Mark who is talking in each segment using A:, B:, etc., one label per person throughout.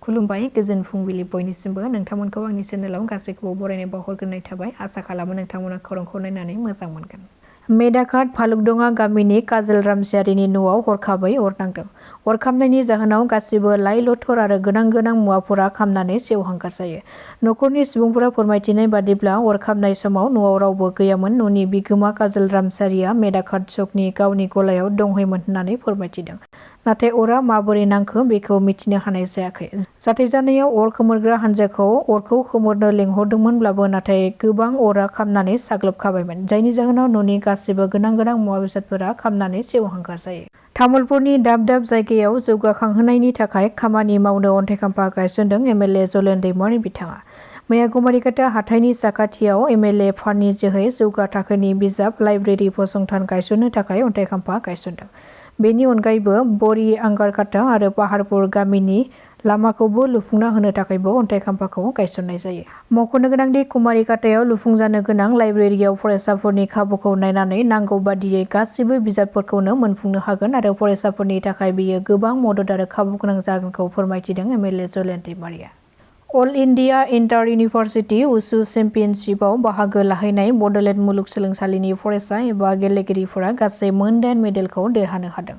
A: खुलुमबाय गोजोन फुंबिलि बयनिसिमबो नोंथांमोनखौ आंनि चेनेलाव गासैखौबो बरायनाय बावहरग्रोनाय थाबाय आसा खालामो नोंथांमोना खौरांखौ नायनानै मोजां मोनगोन। मेदाखात भालुकदंगा गामिनि काजल रामसियारिनि न'आव हरखाबै अर नांदों। अर खामनायनि जाहोनाव गासिबो लाइ लथर आरो गोनां मुवाफोरा खामनानै सेवहांगार जायो। न'खरनि सुबुंफोरा फोरमायथिनाय बादिब्ला अर खामनाय समाव न'आव रावबो गैयामोन। न'नि बिगोमा काजल रामसियारिया मेदाखात सकनि गावनि गलायाव दंहैयोमोन होननानै फोरमायथिदों। नाथाय अरा माबोरै नांखो बेखौ मिथिनो हानाय जायाखै। जाथाय जानायाव अर खोमोरग्रा हान्जाखौ अरखौ खोमोरनो लेंहरदोंमोनब्लाबो नाथाय गोबां अरा खामनानै साग्लोबखाबायमोन, जायनि जाहोनाव न'नि गासिबो गोनां मुवा बेसादफोरा खामनानै सेवहांगार जायो। तामुलपुरनि दाब जायगायाव जौगाखांहोनायनि थाखाय खामानि मावनो अन्थाइ खाम्फा गायसनदों एमएलए जलेन दैमारि बिथाङा। मैया गुमारिकाटा हाथाइनि साखाथियाव एमएलए फान्डनि जोहै जौगा थाखोनि बिजाब लाइब्रेरि फसंथान गायसननो थाखाय अन्थाइ खाम्फा गायसनदों। बेनि अनगायैबो बरि आंगारकाटा आरो पाहारपुर गामिनि लामाखौबो लुफुंना होनो थाखायबो अन्थाइ खाम्फाखौ गायसननाय जायो। मख'नो गोनांदि कुमारिकाटायाव लुफुंजानो गोनां लाइब्रेरियाव फरायसाफोरनि खाबुखौ नायनानै नांगौ बादियै गासिबो बिजाबफोरखौनो मोनफुंनो हागोन आरो फरायसाफोरनि थाखाय बेयो गोबां मदद आरो खाबु गोनां जागोनखौ फोरमायथिदों एमएलए जलेन दैमारिया। अल इन्डिया इन्टार इउनिभार्सिटि उसु चेम्पियनशिपआव बाहागो लाहैनाय बडलेण्ड मुलुगसोलोंसालिनि फरायसा एबा गेलेगिरिफोरा गासै मोन 8 मेडेलखौ देरहानो हादों।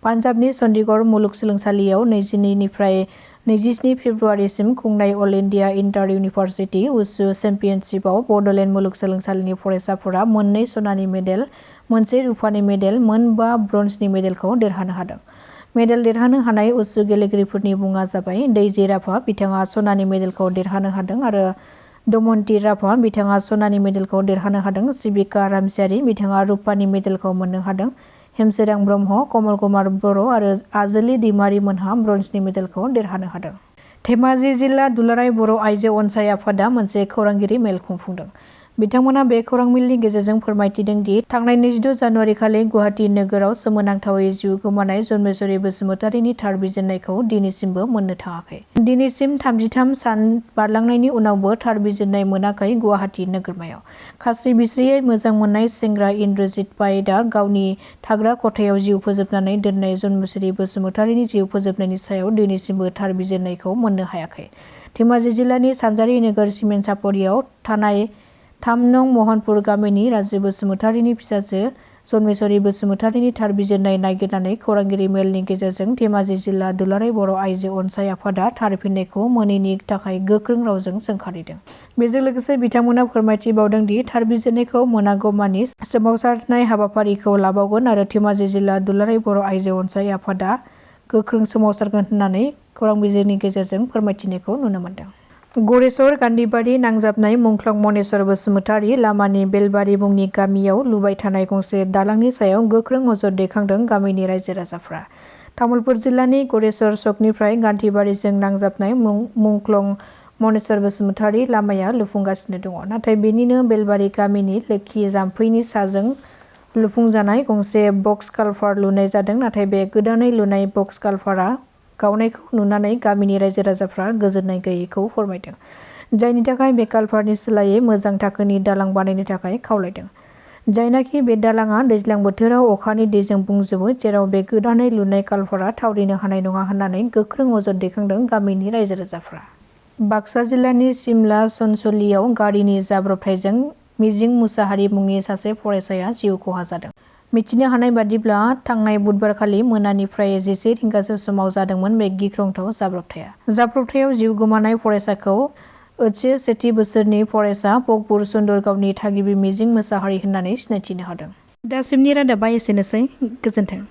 A: पान्जाबनि चन्डीगढ़ मुलुगसोलोंसालियाव 22 निफ्राय 27 फेब्रुवारिसिम खुंनाय अल इन्डिया इन्टार इउनिभार्सिटि उसु चेम्पियनशिपआव बडलेण्ड मुलुगसोलोंसालिनि फरायसाफोरा 2 सनानि मेडेल, 1 रुफानि मेडेल, 5 ब्रन्जनि मेडेलखौ देरहानो हादों। मेडेल देरहानो हानाय उसु गेलेगिरिफोरनि मुङा जाबाय दैजि राभा, बिथाङा सनानि मेडेलखौ देरहानो हादों आरो दमन्ति राभा, बिथाङा सनानि मेडेलखौ देरहानो हादों। सिबिका रामसियारि, बिथाङा रुपानि मेडेलखौ मोननो हादों। हेमसोरां ब्रह्म, कमल कुमार बर' आरो आजोलि दैमारि मोनहा ब्रन्जनि मेडेलखौ देरहानो हादों। धेमाजि जिल्ला दुलाराय बर' आइजो अनसाय आफादा मोनसे खौरांगिरि मेल खुंफुंदों। बिथांमोना बे खौरां मेलनि गेजेरजों फोरमायथिदों दि थांनाय 26 जानुवारि खालि गुवाहाटि नोगोराव सोमोनांथावै जिउ गोमानाय जन्मेश्वरी बसुमतारीनि थार बिजिरनायखौ दिनैसिमबो मोननो थाङाखै। दिनैसिम 33 सान बारलांनायनि उनावबो थार बिजिरनाय मोनाखै। गुवाहाटि नोगोरमायाव खास्रि बिस्रियै मोजां मोननाय सेंग्रा इन्द्रजित पाइटआ गावनि थाग्रा खथायाव जिउ फोजोबनानै दोननाय जन्मेश्वरी बसुमतारीनि जिउ फोजोबनायनि सायाव दिनैसिमबो थार बिजिरनायखौ मोननो हायाखै। धेमाजि जिल्लानि सानजारि नोगोर सिमेन्ट सापरियाव थानाय 3 नं महनपुर गामिनि राजु बसुमतारीनि फिसाजो जन्मेश्वरी बसुमतारीनि थार बिजिरनाय नागिरनानै खौरांगिरि मेलनि गेजेरजों धेमाजि जिल्ला दुलाराय बर' आइजो अनसाय आफादा थार फिननायखौ मोनैनि थाखाय गोख्रों रावजों सोंखारिदों। बेजों लोगोसे बिथांमोना फोरमायथिबावदों दि थार बिजिरनायखौ मोनागौमानि सोमावसारनाय हाबाफारिखौ लाबावगोन आरो धेमाजि जिल्ला दुलाराय बर' आइजो अनसाय आफादा गोख्रों सोमावसारगोन होननानै खौरां बिजोंनि गेजेरजों फोरमायथिनायखौ नुनो मोनदों। गरेस्वर गान्धीबारि नांजाबनाय मुंख्लं मनेस्वर बसुमतारी लामानि बेलबारि मुंनि गामियाव लुबाय थानाय गंसे दालांनि सायाव गोख्रों अजद दैखांदों गामिनि रायजो राजाफ्रा। तामुलपुर जिल्लानि गरेस्वर सकनिफ्राय गान्धीबारिजों नांजाबनाय मुंख्लं मनेस्वर बसुमतारी लामाया लुफुंगासिनो दङ। नाथाय बेनिनो बेलबारि गामिनि लोखि जाम्फैनि साजों लुफुंजानाय गंसे बक्स कालभार लुनाय जादों। नाथाय बे गोदानै लुनाय बक्स कालभारआ गावनायखौ नुनानै गामिनि रायजो राजाफ्रा गोजोननाय गैयैखौ फोरमायदों, जायनि थाखाय बे कालभारनि सोलायै मोजां थाखोनि दालां बानायनो थाखाय खावलायदों। जायनाखि बे दालाङा दैज्लां बोथोराव अखानि दैजों बुंजोबो, जेराव बे गोदानै लुनाय कालभारआ थावरिनो हानाय नङा होननानै गोख्रों अजद दैखांदों गामिनि रायजो राजाफ्रा। बाक्सा जिल्लानि सिमला सनसलियाव गारिनि जाब्रबथायजों मिजिं मुसाहारि मुंनि सासे फरायसाया जिउ खहा जादों। मिथिनो हानाय बादिब्ला थांनाय बुधबारखालि मोनानिफ्राय 11 रिंगासो समाव जादोंमोन बे गिख्रंथाव जाब्रबथाया। जाब्रबथायाव जिउ गोमानाय फरायसाखौ ओइचएस सेथि बोसोरनि फरायसा पकपुर सुन्दरगावनि थागिबि मिजिं मुसाहारि होननानै सिनायथिनो हादों। दासिमनि रादाबा एसेनोसै, गोजोन्थों।